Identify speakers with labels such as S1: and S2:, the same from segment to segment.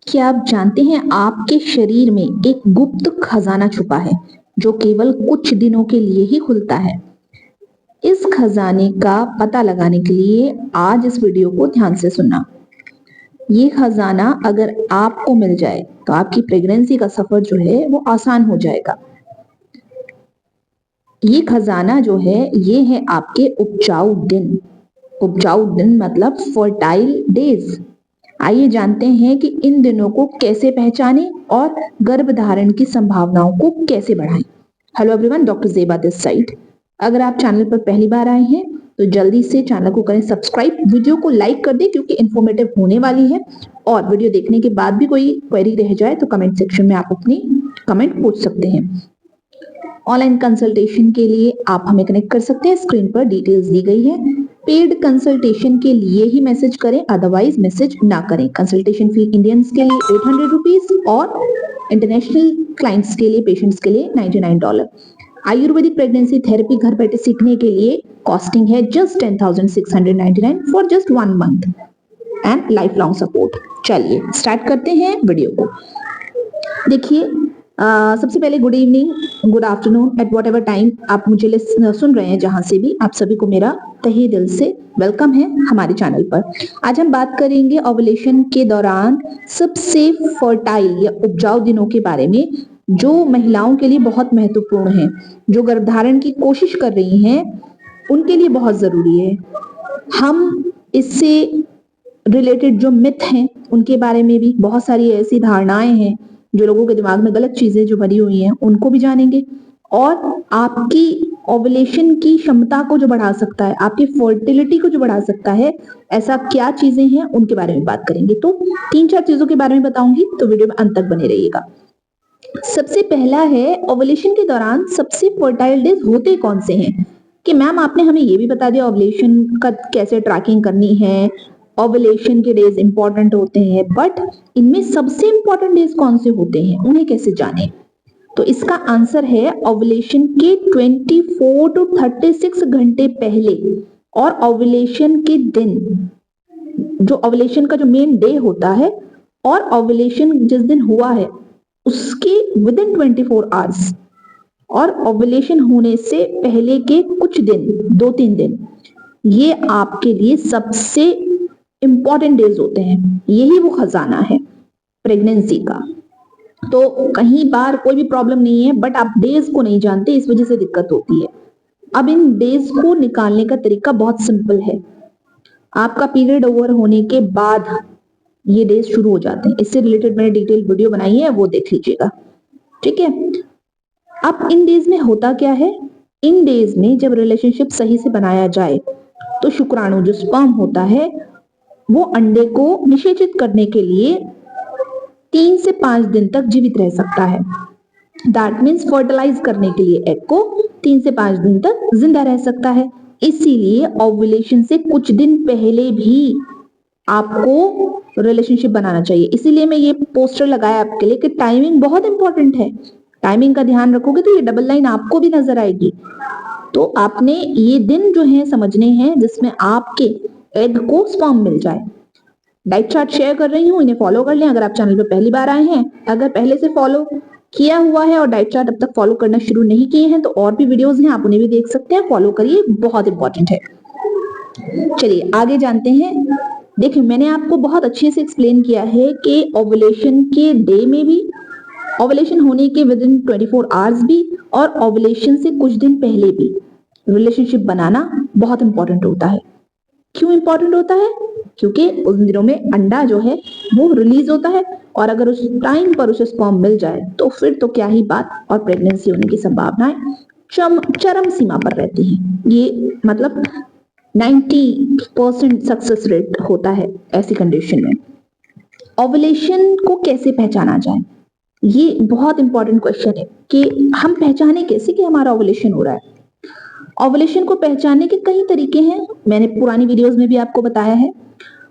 S1: क्या आप जानते हैं आपके शरीर में एक गुप्त खजाना छुपा है जो केवल कुछ दिनों के लिए ही खुलता है। इस खजाने का पता लगाने के लिए आज इस वीडियो को ध्यान से सुनना। ये खजाना अगर आपको मिल जाए तो आपकी प्रेगनेंसी का सफर जो है वो आसान हो जाएगा। ये खजाना जो है ये है आपके उपजाऊ दिन। उपजाऊ दिन मतलब फर्टाइल डेज। आइए जानते हैं कि इन दिनों को कैसे पहचानें और गर्भधारण की संभावनाओं को कैसे बढ़ाएं। Hello everyone, doctor Zeba this side. अगर आप चैनल पर पहली बार आए हैं तो जल्दी से चैनल को करें सब्सक्राइब, वीडियो को लाइक कर दें क्योंकि इन्फॉर्मेटिव होने वाली है। और वीडियो देखने के बाद भी कोई क्वेरी रह जाए तो कमेंट सेक्शन में आप अपनी कमेंट पूछ सकते हैं। ऑनलाइन कंसल्टेशन के लिए आप हमें कनेक्ट कर सकते हैं, स्क्रीन पर डिटेल्स दी गई है। पेड कंसल्टेशन के लिए ही मैसेज करें, अदरवाइज मैसेज ना करें। कंसल्टेशन फी इंडियंस के लिए 800 रुपीज और इंटरनेशनल क्लाइंट्स के लिए, पेशेंट्स के लिए $99। आयुर्वेदिक प्रेगनेंसी थेरेपी घर बैठे सीखने के लिए कॉस्टिंग है just 10,699 for just 1 month and life long support. चलिए स्टार्ट करते हैं वीडियो को। देखिए, सबसे पहले good evening, good afternoon, at whatever time आप मुझे सुन रहे हैं, जहां से भी आप सभी को मेरा तहे दिल से वेलकम है हमारे चैनल पर। आज हम बात करेंगे ओवुलेशन के दौरान सबसे फर्टाइल या उपजाऊ दिनों के बारे में, जो महिलाओं के लिए बहुत महत्वपूर्ण है, जो गर्भधारण की कोशिश कर रही हैं उनके लिए बहुत जरूरी है। हम इससे रिलेटेड जो मिथ हैं उनके बारे में भी, बहुत सारी ऐसी धारणाएं हैं जो लोगों के दिमाग में गलत चीजें जो भरी हुई हैं उनको भी जानेंगे, और आपकी ओवुलेशन की क्षमता को जो बढ़ा सकता है, आपकी फर्टिलिटी को जो बढ़ा सकता है, ऐसा क्या चीजें हैं उनके बारे में बात करेंगे। तो 3-4 चीजों के बारे में बताऊंगी, तो वीडियो में अंत तक बने रहिएगा। सबसे पहला है, ओवुलेशन के दौरान सबसे फर्टाइल डेज होते कौन से हैं। कि मैम आपने हमें ये भी बता दिया ओवुलेशन का कैसे ट्रैकिंग करनी है, ओवुलेशन के डेज इंपॉर्टेंट होते हैं, बट इनमें सबसे इंपॉर्टेंट डेज कौन से होते हैं, उन्हें कैसे जाने। तो इसका आंसर है ओवुलेशन के 24 to 36 घंटे पहले और ओवुलेशन के दिन, जो ओवुलेशन का जो मेन डे होता है और ओवुलेशन जिस दिन हुआ है उसके विद इन 24 आवर्स, और ओवुलेशन होने से पहले के कुछ दिन, 2-3 दिन, ये आपके लिए सबसे इंपॉर्टेंट डेज होते हैं। यही वो खजाना है प्रेगनेंसी का। तो कहीं बार कोई भी प्रॉब्लम नहीं है, बट आप डेज को नहीं जानते, इस वजह से दिक्कत होती है। अब इन डेज को निकालने का तरीका बहुत सिंपल है। आपका पीरियड ओवर होने के बाद ये डेज शुरू हो जाते हैं। इससे रिलेटेड मैंने डिटेल वीडियो बनाई है, वो देख लीजिएगा, ठीक है। अब इन डेज में होता क्या है, इन डेज में जब रिलेशनशिप सही से बनाया जाए तो शुक्राणु जो स्पर्म होता है वो अंडे को निषेचित करने के लिए 3 से 5 दिन तक जीवित रह सकता है। दैट मीन्स फर्टिलाइज करने के लिए एग को 3 से 5 दिन तक जिंदा रह सकता है। इसीलिए ओवुलेशन से कुछ दिन पहले भी आपको रिलेशनशिप बनाना चाहिए। इसीलिए मैं ये पोस्टर लगाया आपके लिए कि टाइमिंग बहुत इंपॉर्टेंट है। टाइमिंग का ध्यान रखोगे तो ये डबल लाइन आपको भी नजर आएगी। तो आपने ये दिन जो है समझने हैं जिसमें आपके एग को स्पर्म मिल जाए। डाइट चार्ट शेयर कर रही हूँ, इन्हें फॉलो कर लें अगर आप चैनल पर पहली बार आए हैं। अगर पहले से फॉलो किया हुआ है और डाइट चार्ट अब तक फॉलो करना शुरू नहीं किए हैं तो और भी वीडियोस हैं, आप उन्हें भी देख सकते हैं, फॉलो करिए, बहुत इंपॉर्टेंट है। चलिए आगे जानते हैं। देखिए, मैंने आपको बहुत अच्छे से एक्सप्लेन किया है कि ओवुलेशन के डे में भी, ओवुलेशन होने के विद इन 24 आवर्स भी, और ओवुलेशन से कुछ दिन पहले भी रिलेशनशिप बनाना बहुत इंपॉर्टेंट होता है। क्यों इंपॉर्टेंट होता है? क्योंकि उन दिनों में अंडा जो है वो रिलीज होता है, और अगर उस टाइम पर उसे स्पर्म मिल जाए तो फिर तो क्या ही बात, और प्रेगनेंसी होने की संभावनाएं चरम सीमा पर रहती हैं। ये मतलब 90% सक्सेस रेट होता है ऐसी कंडीशन में। ओवुलेशन को कैसे पहचाना जाए, ये बहुत इंपॉर्टेंट क्वेश्चन है कि हम पहचाने कैसे कि हमारा ओवुलेशन हो रहा है। ओवुलेशन को पहचानने के कई तरीके हैं, मैंने पुरानी वीडियोस में भी आपको बताया है।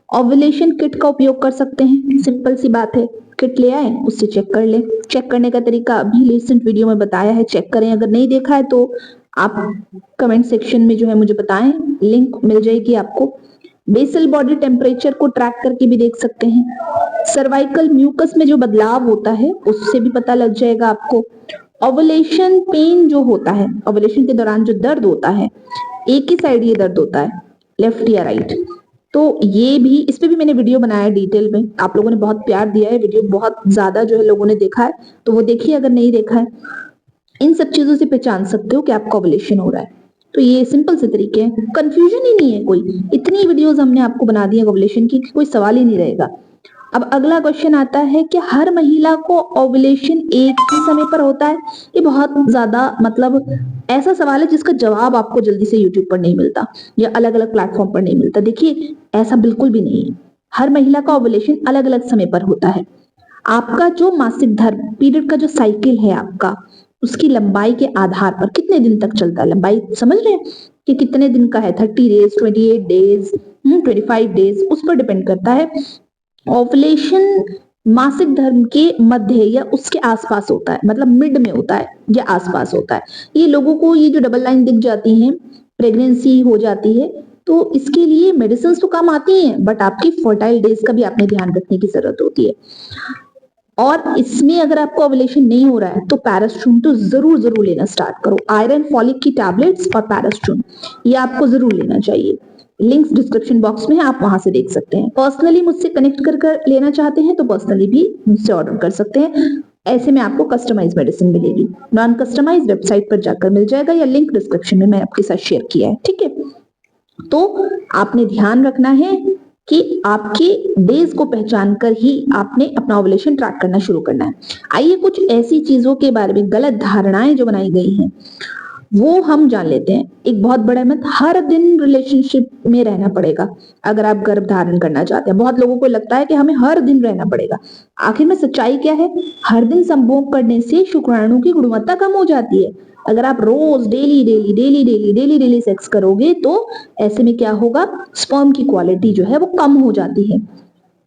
S1: ओवुलेशन किट का उपयोग कर सकते हैं, सिंपल सी बात है, किट ले आए, उससे चेक कर ले। चेक करने का तरीका अभी रिसेंट वीडियो में बताया है, चेक करें। अगर नहीं देखा है तो आप कमेंट सेक्शन में जो है मुझे बताएं, लिंक मिल जाएगी आपको। बेसल बॉडी टेम्परेचर को ट्रैक करके भी देख सकते हैं। सर्वाइकल म्यूकस में जो बदलाव होता है उससे भी पता लग जाएगा आपको। ओवुलेशन पेन जो होता है, ओवुलेशन के दौरान जो दर्द होता है, एक ही साइड ये दर्द होता है, लेफ्ट या राइट, तो ये भी, इस पे भी मैंने वीडियो बनाया है डिटेल में। आप लोगों ने बहुत प्यार दिया है, वीडियो बहुत ज्यादा जो है लोगों ने देखा है, तो वो देखिए अगर नहीं देखा है। इन सब चीजों से पहचान सकते हो कि आपका ओवुलेशन हो रहा है। तो ये सिंपल से तरीके हैं, कंफ्यूजन ही नहीं है कोई। इतनी वीडियोस हमने आपको बना दी है ओवुलेशन की, कोई सवाल ही नहीं रहेगा। अब अगला क्वेश्चन आता है कि हर महिला को ओवुलेशन एक ही समय पर होता है? ये बहुत ज्यादा मतलब ऐसा सवाल है जिसका जवाब आपको जल्दी से यूट्यूब पर नहीं मिलता या अलग अलग प्लेटफॉर्म पर नहीं मिलता। देखिए ऐसा बिल्कुल भी नहीं है, हर महिला का ओवुलेशन अलग अलग समय पर होता है। आपका जो मासिक धर्म पीरियड का जो साइकिल है आपका, उसकी लंबाई के आधार पर कितने दिन तक चलता है, लंबाई समझ रहे हैं कि कितने दिन का है, 30 डेज, 28 डेज, 25 डेज, उस पर डिपेंड करता है। ओवुलेशन मासिक धर्म के मध्य या उसके आसपास होता है, मतलब मिड में होता है या आसपास होता है। ये लोगों को ये जो डबल लाइन दिख जाती है, प्रेगनेंसी हो जाती है, तो इसके लिए मेडिसिन तो काम आती हैं, बट आपकी फर्टाइल डेज का भी आपने ध्यान रखने की जरूरत होती है। और इसमें अगर आपको ओवुलेशन नहीं हो रहा है तो पैरास्ट्रून तो जरूर जरूर लेना स्टार्ट करो। आयरन फॉलिक की टैबलेट्स और पैरास्ट्रून ये आपको जरूर लेना चाहिए। लिंक्स डिस्क्रिप्शन बॉक्स में है, आप वहां से देख सकते हैं। पर्सनली मुझसे कनेक्ट कर लेना चाहते हैं तो पर्सनली भी मुझसे ऑर्डर कर सकते हैं। ऐसे में आपको कस्टमाइज मेडिसिन मिलेगी, नॉन कस्टमाइज वेबसाइट पर जाकर मिल जाएगा या लिंक डिस्क्रिप्शन में मैंने आपके साथ शेयर किया है, ठीक है। तो आपने ध्यान रखना है कि आपके डेज को पहचान कर ही आपने अपना ओवुलेशन ट्रैक करना शुरू करना है। आइए कुछ ऐसी चीजों के बारे में, गलत धारणाएं जो बनाई गई हैं वो हम जान लेते हैं। एक बहुत बड़ा मत, हर दिन रिलेशनशिप में रहना पड़ेगा अगर आप गर्भ धारण करना चाहते हैं। बहुत लोगों को लगता है कि हमें हर दिन रहना पड़ेगा। आखिर में सच्चाई क्या है? हर दिन संभोग करने से शुक्राणु की गुणवत्ता कम हो जाती है। अगर आप रोज daily daily daily daily daily daily sex करोगे तो ऐसे में क्या होगा, स्पर्म की क्वालिटी जो है वो कम हो जाती है।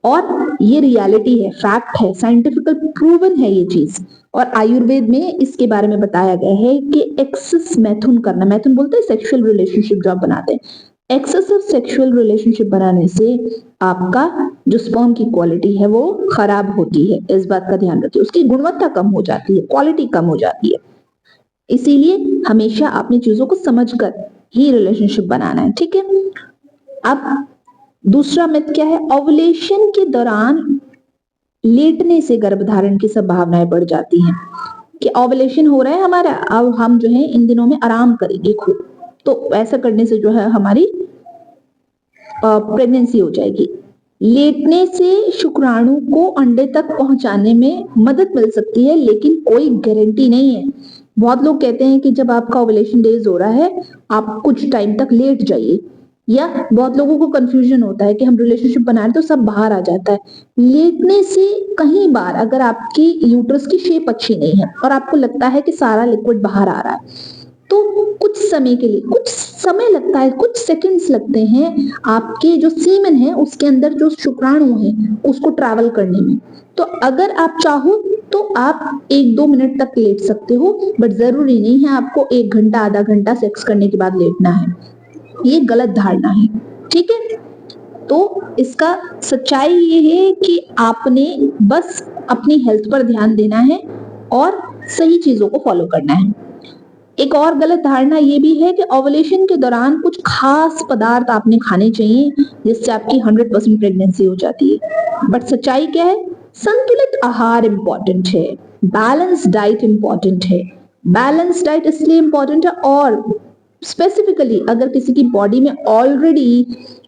S1: और ये रियलिटी है, फैक्ट है, साइंटिफिकल प्रूवन है ये चीज। और आयुर्वेद में इसके बारे में बताया गया है कि एक्सेस मैथुन करना, मैथुन बोलते हैं सेक्सुअल रिलेशनशिप जो आप बनाते हैं, एक्सेसिव सेक्सुअल रिलेशनशिप बनाने से आपका जो स्पर्म की क्वालिटी है वो खराब होती है। इस बात का ध्यान रखिए, उसकी गुणवत्ता कम हो जाती है, क्वालिटी कम हो जाती है। इसीलिए हमेशा अपनी चीजों को समझकर ही रिलेशनशिप बनाना है, ठीक है। अब दूसरा मिथ क्या है? ओवुलेशन के दौरान लेटने से गर्भधारण की संभावनाएं बढ़ जाती हैं। कि ओवुलेशन हो रहा है हमारा, अब हम जो है इन दिनों में आराम करेंगे खूब, तो ऐसा करने से जो है हमारी प्रेगनेंसी हो जाएगी। लेटने से शुक्राणु को अंडे तक पहुंचाने में मदद मिल सकती है, लेकिन कोई गारंटी नहीं है। बहुत लोग कहते हैं कि जब आपका ओवुलेशन डेज हो रहा है आप कुछ टाइम तक लेट जाइए, या बहुत लोगों को कंफ्यूजन होता है कि हम रिलेशनशिप बना रहे तो सब बाहर आ जाता है। लेटने से कहीं बार अगर आपकी यूट्रस की शेप अच्छी नहीं है और आपको लगता है कि सारा लिक्विड बाहर आ रहा है, तो कुछ समय के लिए, कुछ समय लगता है, कुछ सेकंड्स लगते हैं आपके जो सीमेन है उसके अंदर जो शुक्राणु है उसको ट्रैवल करने में। तो अगर आप चाहो तो आप 1-2 मिनट तक लेट सकते हो, बट जरूरी नहीं है आपको 1 घंटा आधा घंटा सेक्स करने के बाद लेटना है। ये गलत धारणा है, ठीक है। तो इसका सच्चाई ये है कि आपने बस अपनी हेल्थ पर ध्यान देना है और सही चीजों को फॉलो करना है। एक और गलत धारणा ये भी है कि ओवुलेशन के दौरान कुछ खास पदार्थ आपने खाने चाहिए जिससे आपकी 100% प्रेगनेंसी हो जाती है। बट सच्चाई क्या है? संतुलित आहार इंपॉर्टेंट है, बैलेंस डाइट इंपॉर्टेंट है। बैलेंस डाइट इसलिए इंपॉर्टेंट है, और स्पेसिफिकली अगर किसी की बॉडी में ऑलरेडी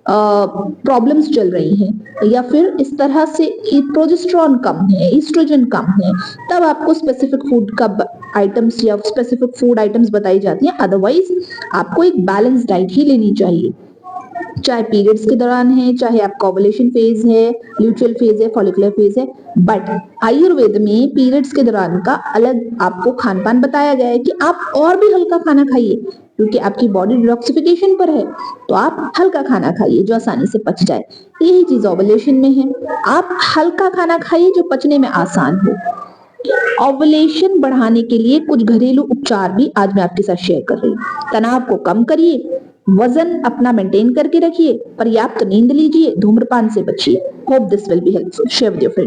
S1: प्रॉब्लम्स चल रही हैं या फिर इस तरह से कि प्रोजेस्टेरॉन कम है, ईस्ट्रोजन कम है, तब आपको स्पेसिफिक फूड का आइटम्स या स्पेसिफिक फूड आइटम्स बताई जाती हैं। अदरवाइज आपको एक बैलेंस डाइट ही लेनी चाहिए, चाहे पीरियड्स के दौरान है, चाहे आपका ओवुलेशन फेज है, ल्यूटियल फेज है, फॉलिकुलर फेज है। बट आयुर्वेद में पीरियड्स के दौरान का अलग आपको खान पान बताया गया है कि आप और भी हल्का खाना खाइए, क्योंकि आपकी बॉडी डिटॉक्सिफिकेशन पर है, तो आप हल्का खाना खाइए जो आसानी से पच जाए। यही चीज ओवुलेशन में है, आप हल्का खाना खाइए जो पचने में आसान हो। ओवुलेशन बढ़ाने के लिए कुछ घरेलू उपचार भी आज मैं आपके साथ शेयर कर रही हूँ। तनाव को कम करिए, वजन अपना मेंटेन करके रखिए, पर्याप्त नींद लीजिए, धूम्रपान से बचिए। Hope this will be helpful. Share with your friends.